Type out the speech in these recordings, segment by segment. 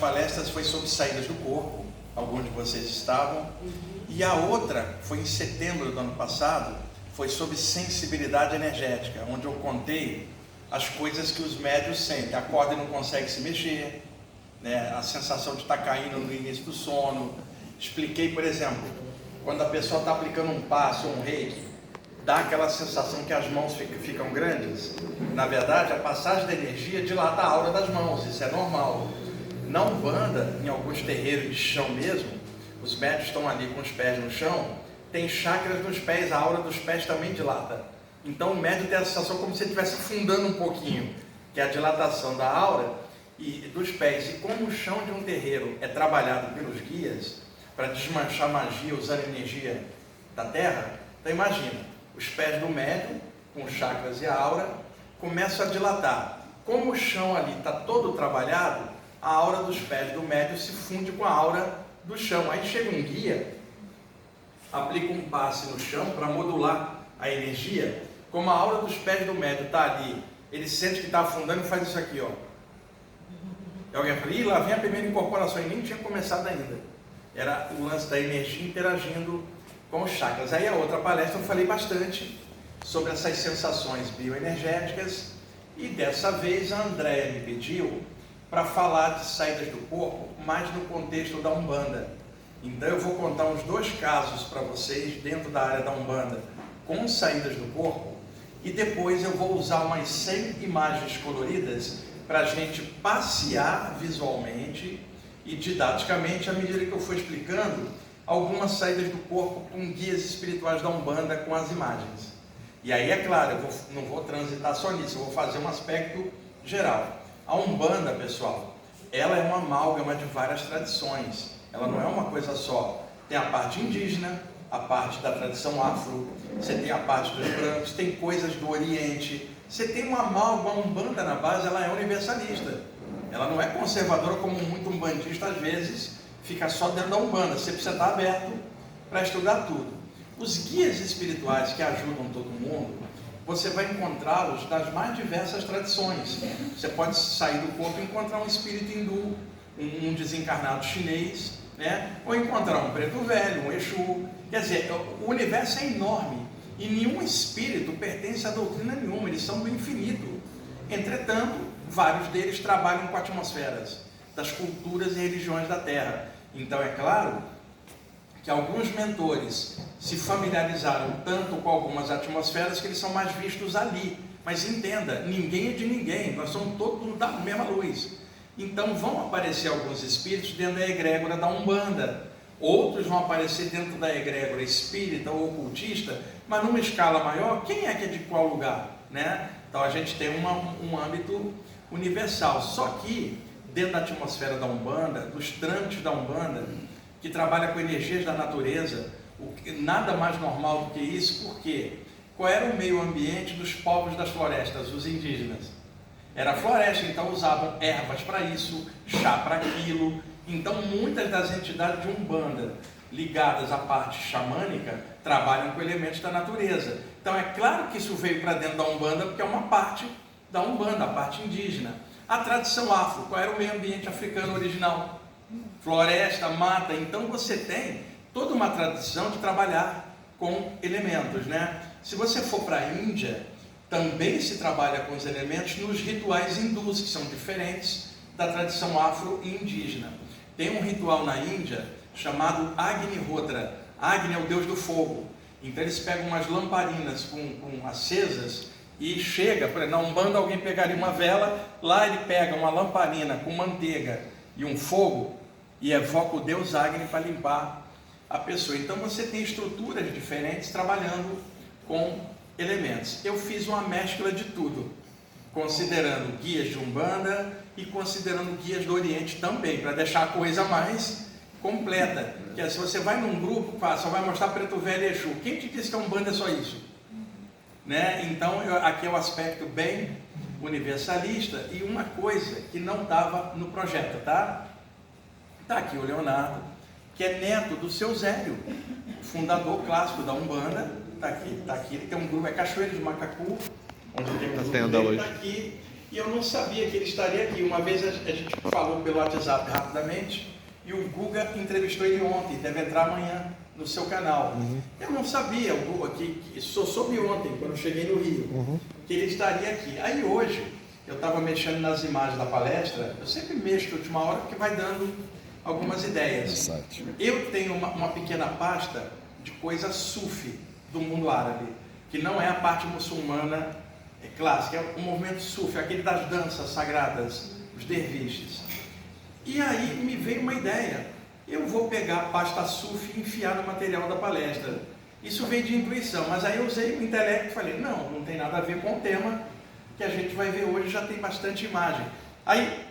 palestras foi sobre saídas do corpo, alguns de vocês estavam, e a outra foi em setembro do ano passado, foi sobre sensibilidade energética, onde eu contei as coisas que os médios sentem. Acorda e não consegue se mexer, né? A sensação de estar caindo no início do sono. Expliquei, por exemplo, quando a pessoa está aplicando um passo ou um reiki, dá aquela sensação que as mãos ficam grandes. Na verdade, a passagem da energia dilata a aura das mãos, isso é normal. Na Umbanda, em alguns terreiros de chão mesmo, os médios estão ali com os pés no chão, tem chakras nos pés, a aura dos pés também dilata. Então o médium tem a sensação como se ele estivesse afundando um pouquinho, que é a dilatação da aura e dos pés. E como o chão de um terreiro é trabalhado pelos guias, para desmanchar magia usando energia da terra, então imagina, os pés do médium, com os chakras e a aura, começam a dilatar. Como o chão ali está todo trabalhado, a aura dos pés do médium se funde com a aura do chão. Aí chega um guia, aplica um passe no chão para modular a energia. Como a aura dos pés do médium está ali, ele sente que está afundando e faz isso aqui, ó. E alguém fala, ih, lá vem a primeira incorporação, e nem tinha começado ainda. Era o lance da energia interagindo com os chakras. Aí a outra palestra eu falei bastante sobre essas sensações bioenergéticas, e dessa vez a Andréia me pediu para falar de saídas do corpo, mais no contexto da Umbanda. Então eu vou contar uns 2 casos para vocês dentro da área da Umbanda, com saídas do corpo, e depois eu vou usar umas 100 imagens coloridas para a gente passear visualmente e didaticamente, à medida que eu for explicando, algumas saídas do corpo com guias espirituais da Umbanda com as imagens. E aí, é claro, não vou transitar só nisso, eu vou fazer um aspecto geral. A Umbanda, pessoal, ela é uma amálgama de várias tradições, ela não é uma coisa só. Tem a parte indígena, a parte da tradição afro, você tem a parte dos brancos, tem coisas do Oriente, você tem uma amálgama. A Umbanda na base, ela é universalista, ela não é conservadora como muito umbandista às vezes fica só dentro da Umbanda. Você precisa estar aberto para estudar tudo. Os guias espirituais que ajudam todo mundo, você vai encontrá-los das mais diversas tradições. Você pode sair do corpo e encontrar um espírito hindu, um desencarnado chinês, né? Ou encontrar um preto velho, um Exu. Quer dizer, o universo é enorme e nenhum espírito pertence a doutrina nenhuma, eles são do infinito. Entretanto, vários deles trabalham com atmosferas das culturas e religiões da Terra. Então é claro que alguns mentores se familiarizaram tanto com algumas atmosferas que eles são mais vistos ali. Mas entenda, ninguém é de ninguém, nós somos todos da mesma luz. Então vão aparecer alguns espíritos dentro da egrégora da Umbanda, outros vão aparecer dentro da egrégora espírita ou ocultista, mas numa escala maior. Quem é que é de qual lugar, né? Então a gente tem um âmbito universal, só que dentro da atmosfera da Umbanda, dos trâmites da Umbanda, que trabalha com energias da natureza, nada mais normal do que isso. Porque qual era o meio ambiente dos povos das florestas, os indígenas? Era floresta, então usavam ervas para isso, chá para aquilo. Então muitas das entidades de Umbanda ligadas à parte xamânica trabalham com elementos da natureza. Então é claro que isso veio para dentro da Umbanda, porque é uma parte da Umbanda, a parte indígena. A tradição afro, qual era o meio ambiente africano original? Floresta, mata. Então você tem toda uma tradição de trabalhar com elementos, né? Se você for para a Índia, também se trabalha com os elementos nos rituais hindus, que são diferentes da tradição afro e indígena. Tem um ritual na Índia chamado Agnihotra. Agni é o deus do fogo. Então eles pegam umas lamparinas com acesas e chega, por exemplo, na Umbanda alguém pegaria uma vela, lá ele pega uma lamparina com manteiga e um fogo e evoca o deus Agni para limpar a pessoa. Então você tem estruturas diferentes trabalhando com elementos. Eu fiz uma mescla de tudo, considerando guias de Umbanda e considerando guias do Oriente também, para deixar a coisa mais completa. Porque se você vai num grupo, só vai mostrar preto velho e Exu. Quem te disse que a Umbanda é só isso? Né? Então aqui é o aspecto bem universalista. E uma coisa que não estava no projeto, tá? Está aqui o Leonardo, que é neto do seu Zélio, fundador clássico da Umbanda. Está aqui, ele tem um grupo, é Cachoeiro de Macacu, onde tem um grupo dele, está aqui. e eu não sabia que ele estaria aqui. Uma vez a gente falou pelo WhatsApp rapidamente, e o Guga entrevistou ele ontem, deve entrar amanhã no seu canal. Eu não sabia, o Guga, que só soube ontem, quando eu cheguei no Rio, que ele estaria aqui. Aí hoje, eu estava mexendo nas imagens da palestra, eu sempre mexo de última hora, porque vai dando algumas ideias. Eu tenho uma pequena pasta de coisa sufi do mundo árabe, que não é a parte muçulmana clássica, é o movimento sufi, aquele das danças sagradas, os derviches. E aí me veio uma ideia, eu vou pegar a pasta sufi e enfiar no material da palestra. Isso veio de intuição, mas aí eu usei o intelecto e falei, não tem nada a ver com o tema que a gente vai ver hoje, já tem bastante imagem. Aí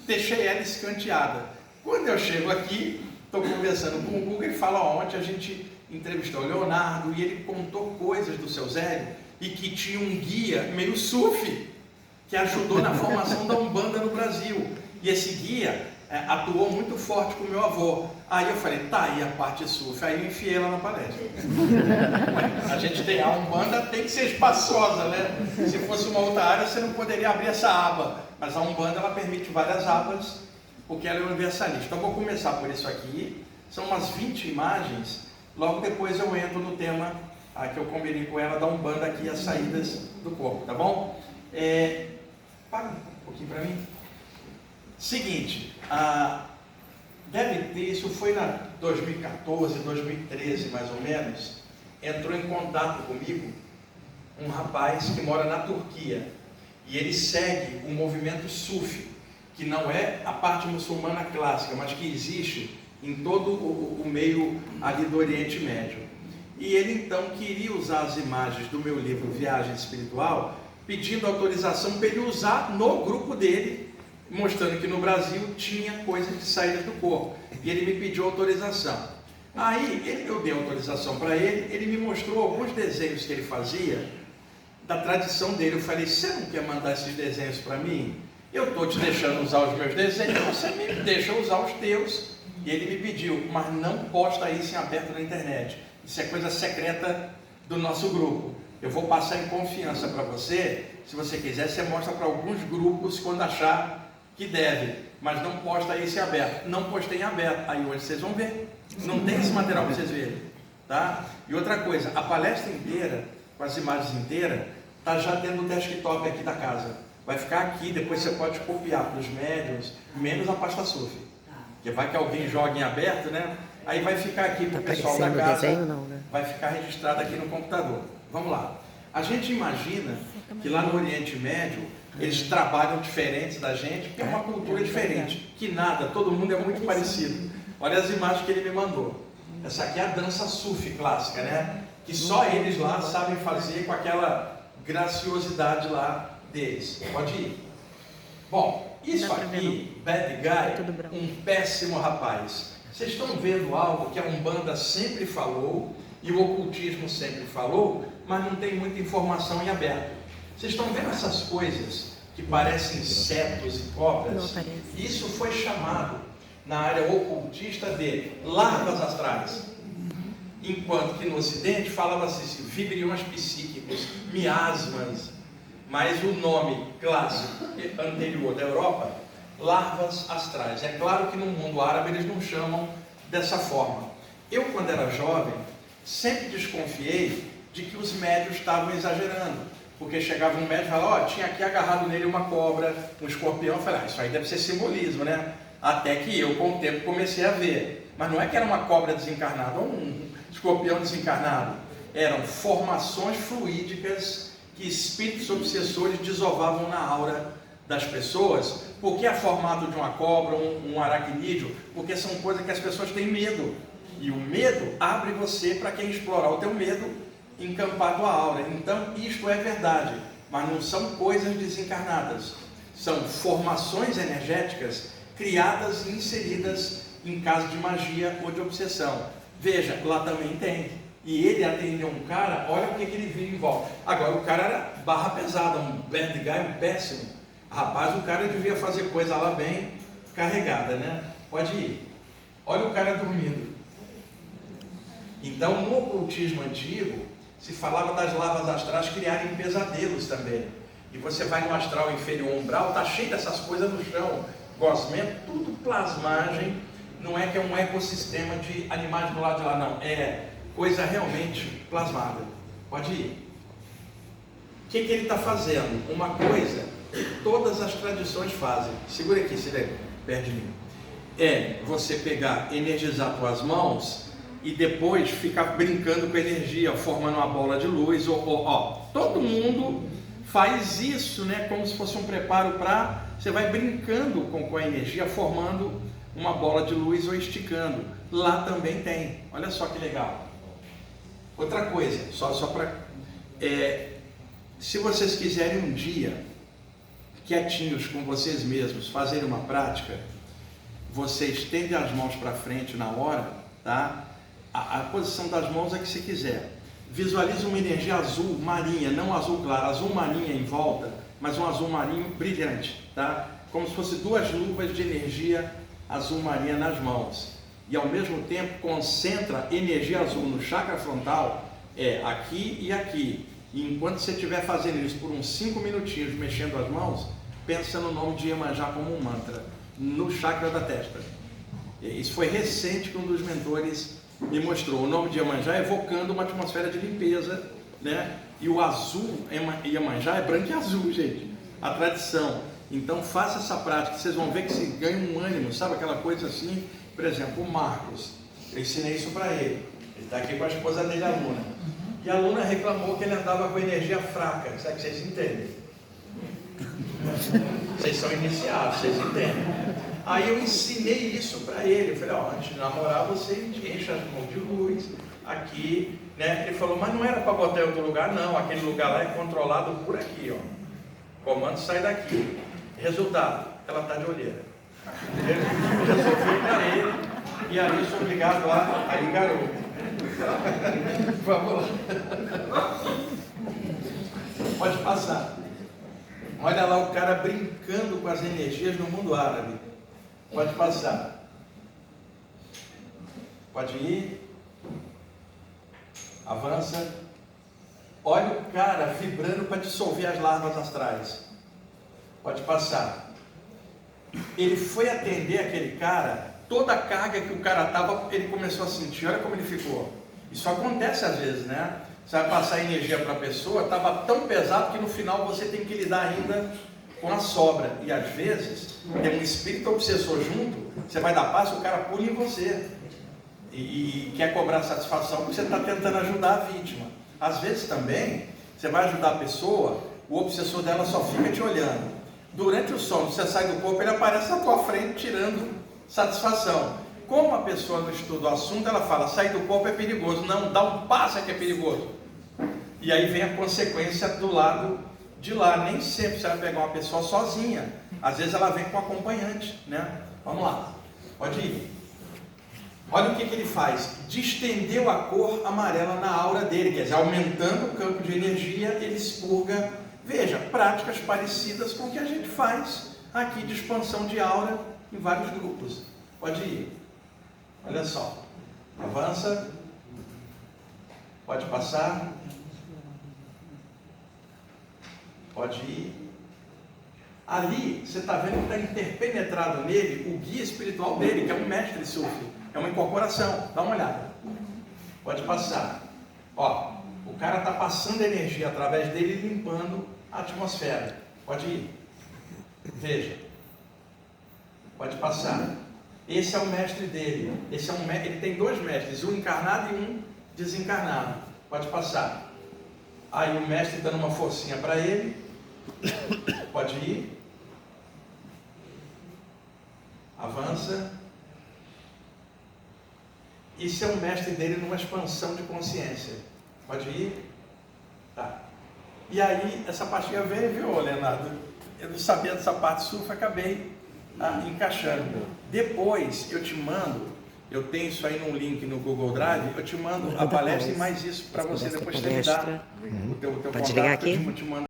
deixei ela escanteada. Quando eu chego aqui, estou conversando com o Google, ele fala, ontem a gente entrevistou o Leonardo e ele contou coisas do seu Zélio e que tinha um guia meio sufi que ajudou na formação da Umbanda no Brasil. E esse guia atuou muito forte com o meu avô. Aí eu falei, tá aí a parte sufi, aí eu enfiei ela na palestra. A gente tem a Umbanda, tem que ser espaçosa, né? Se fosse uma outra área, você não poderia abrir essa aba. Mas a Umbanda, ela permite várias abas, porque ela é universalista. Então, vou começar por isso aqui. São umas 20 imagens. Logo depois eu entro no tema que eu combinei com ela da Umbanda aqui, as saídas do corpo, tá bom? Para um pouquinho para mim. Seguinte, deve ter, isso foi na 2014, 2013 mais ou menos, entrou em contato comigo um rapaz que mora na Turquia e ele segue o movimento sufi, que não é a parte muçulmana clássica, mas que existe em todo o meio ali do Oriente Médio. E ele então queria usar as imagens do meu livro Viagem Espiritual, pedindo autorização para ele usar no grupo dele, mostrando que no Brasil tinha coisas de saída do corpo. E ele me pediu autorização. Aí eu dei autorização para ele, ele me mostrou alguns desenhos que ele fazia da tradição dele. Eu falei, você não quer mandar esses desenhos para mim? Eu estou te deixando usar os meus desenhos, você me deixa usar os teus. E ele me pediu, mas não posta isso em aberto na internet. Isso é coisa secreta do nosso grupo. Eu vou passar em confiança para você. Se você quiser, você mostra para alguns grupos quando achar que deve. Mas não posta isso em aberto. Não postei em aberto. Aí hoje vocês vão ver. Não tem esse material para vocês verem. Tá? E outra coisa, a palestra inteira, com as imagens inteiras, está já dentro do desktop aqui da casa. Vai ficar aqui, depois você pode copiar para os médiuns, menos a pasta sufi. Porque vai que alguém joga em aberto, né? Aí vai ficar aqui para o pessoal da casa, desenho, não, né? Vai ficar registrado aqui no computador. Vamos lá. A gente imagina que lá no Oriente Médio, eles trabalham diferentes da gente, porque é uma cultura diferente. Que nada, todo mundo é muito parecido. Olha as imagens que ele me mandou. Essa aqui é a dança sufi clássica, né? Que só eles lá sabem fazer com aquela graciosidade lá deles. Pode ir. Bom, isso aqui, bad guy, um péssimo rapaz. Vocês estão vendo algo que a Umbanda sempre falou e o ocultismo sempre falou, mas não tem muita informação em aberto. Vocês estão vendo essas coisas que parecem insetos e cobras? Isso foi chamado na área ocultista de larvas astrais. Enquanto que no Ocidente falava-se vibriões psíquicos, miasmas, mas o nome clássico anterior da Europa, larvas astrais. É claro que no mundo árabe eles não chamam dessa forma. Eu, quando era jovem, sempre desconfiei de que os médios estavam exagerando, porque chegava um médico e falava, tinha aqui agarrado nele uma cobra, um escorpião. Eu falei, isso aí deve ser simbolismo, né? Até que eu, com o tempo, comecei a ver. Mas não é que era uma cobra desencarnada ou um escorpião desencarnado. Eram formações fluídicas que espíritos obsessores desovavam na aura das pessoas. Por que é formato de uma cobra, um aracnídeo? Porque são coisas que as pessoas têm medo. E o medo abre você para quem explorar o teu medo, encampar tua aura. Então, isto é verdade, mas não são coisas desencarnadas. São formações energéticas criadas e inseridas em caso de magia ou de obsessão. Veja, lá também tem. E ele atendeu um cara, olha o que ele viu em volta. Agora, o cara era barra pesada, um bad guy, um péssimo. Rapaz, o cara devia fazer coisa lá bem carregada, né? Pode ir. Olha o cara dormindo. Então, no ocultismo antigo, se falava das larvas astrais criarem pesadelos também. e você vai no astral inferior umbral, tá cheio dessas coisas no chão, gosmento, tudo plasmagem, não é que é um ecossistema de animais do lado de lá, não, é coisa realmente plasmada. Pode ir. O que ele está fazendo? Uma coisa que todas as tradições fazem. Segura aqui, Sirene, perto de mim. É você pegar, energizar tuas mãos e depois ficar brincando com a energia, formando uma bola de luz. Todo mundo faz isso, né? Como se fosse um preparo para... Você vai brincando com a energia, formando uma bola de luz ou esticando. Lá também tem. Olha só que legal. Outra coisa, só para... se vocês quiserem um dia, quietinhos com vocês mesmos, fazerem uma prática, você estende as mãos para frente na hora, tá? A posição das mãos é que você quiser. Visualize uma energia azul marinha, não azul claro, azul marinha em volta, mas um azul marinho brilhante, tá? Como se fosse duas luvas de energia azul marinha nas mãos. E ao mesmo tempo concentra energia azul no chakra frontal, aqui e aqui. E enquanto você estiver fazendo isso por uns 5 minutinhos, mexendo as mãos, pensa no nome de Iemanjá como um mantra, no chakra da testa. Isso foi recente que um dos mentores me mostrou. O nome de Iemanjá evocando uma atmosfera de limpeza, né? E o azul, Iemanjá é branco e azul, gente. A tradição. Então faça essa prática, vocês vão ver que se ganha um ânimo, sabe aquela coisa assim? Por exemplo, o Marcos, eu ensinei isso para ele. Ele está aqui com a esposa dele, a Luna. E a Luna reclamou que ele andava com energia fraca. Sabe que vocês entendem? Vocês são iniciados, vocês entendem. Aí eu ensinei isso para ele. Eu falei, antes de namorar, você enche as mãos de luz aqui, né? Ele falou, mas não era para botar em outro lugar, não. Aquele lugar lá é controlado por aqui, ó. O comando sai daqui. Resultado, ela está de olheira. Eu resolvi para ele, e aí sou obrigado lá, aí garoto. Vamos lá. Pode passar. Olha lá o cara brincando com as energias no mundo árabe. Pode passar. Pode ir. Avança. Olha o cara vibrando para dissolver as larvas astrais. Pode passar. Ele foi atender aquele cara, toda a carga que o cara estava, ele começou a sentir. Olha como ele ficou. Isso acontece às vezes, né? Você vai passar energia para a pessoa, estava tão pesado que no final você tem que lidar ainda com a sobra. E às vezes, tem um espírito obsessor junto, você vai dar passo, o cara pula em você. E quer cobrar satisfação porque você está tentando ajudar a vítima. Às vezes também, você vai ajudar a pessoa, o obsessor dela só fica te olhando. Durante o sono, você sai do corpo, ele aparece na tua frente tirando satisfação. Como a pessoa não estuda o assunto, ela fala, sair do corpo é perigoso. Não, dá um passo é que é perigoso. E aí vem a consequência do lado de lá. Nem sempre você vai pegar uma pessoa sozinha. Às vezes ela vem com acompanhante, né? Vamos lá, pode ir. Olha o que ele faz. Distendeu a cor amarela na aura dele, quer dizer, aumentando o campo de energia, ele expurga. Veja, práticas parecidas com o que a gente faz aqui de expansão de aura em vários grupos. Pode ir. Olha só. Avança. Pode passar. Pode ir. Ali, você está vendo que está interpenetrado nele o guia espiritual dele, que é um mestre Sufi. É uma incorporação. Dá uma olhada. Pode passar. Ó, o cara está passando energia através dele e limpando a atmosfera. Pode ir. Veja. Pode passar. Esse é o mestre dele. Ele tem 2 mestres, um encarnado e um desencarnado. Pode passar. Aí o mestre dando uma forcinha para ele. Pode ir. Avança. Isso é o mestre dele numa expansão de consciência. Pode ir. Tá. E aí, essa partinha veio, viu, Leonardo? Eu não sabia dessa parte sul, acabei encaixando. Depois eu te mando, eu tenho isso aí num link no Google Drive, eu te mando a palestra e mais isso para você depois terminar o teu Pode ligar aqui? Eu te mando.